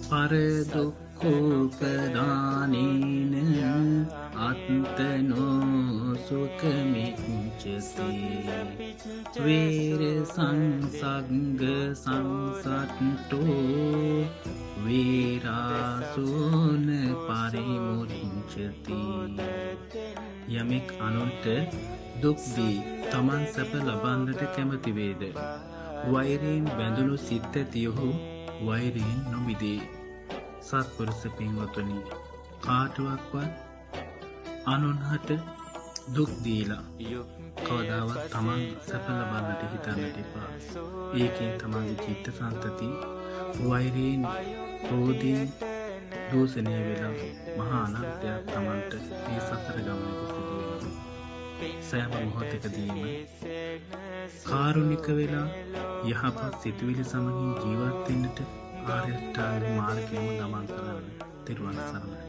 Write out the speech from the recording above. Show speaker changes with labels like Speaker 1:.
Speaker 1: පරදුක්කෝපදානේන අත්තනෝ සුකමිච්චති වේර සංසග්ග සංසට්ටෝ වේරාසෝන පරිමුච්චති. යමෙක් අනුන්ට දුක්දී තමන් සැප ලබන්නට කැමති වේද වෛරයෙන් බැඳුණු සිත් ඇතියහු වෛරයෙන් නොමිදේ. සත්පුරුෂ පින්වතුනි, කාටවත්වත් අනුන්හට දුක් දීලා කවදාවත් තමන් සැප ලබන්නට හිතන්නට එපා. ඒකෙන් තමන්ගේ චිත්ත සන්තති වෛරයෙන් ක්‍රෝධයෙන් දූෂණය වෙලා මහා අනර්ථයක් තමන්ට මේ සසර ගමනක සිදු වෙනවා. සෑම මොහොතකදීම කාරුණික වෙලා යහපත් සිතුවිලි සමගින් ජීවත් වෙන්නට ආර්ය අෂ්ටාංග මාර්ගයම ගමන් කරන්න. තෙරුවන් සරණයි.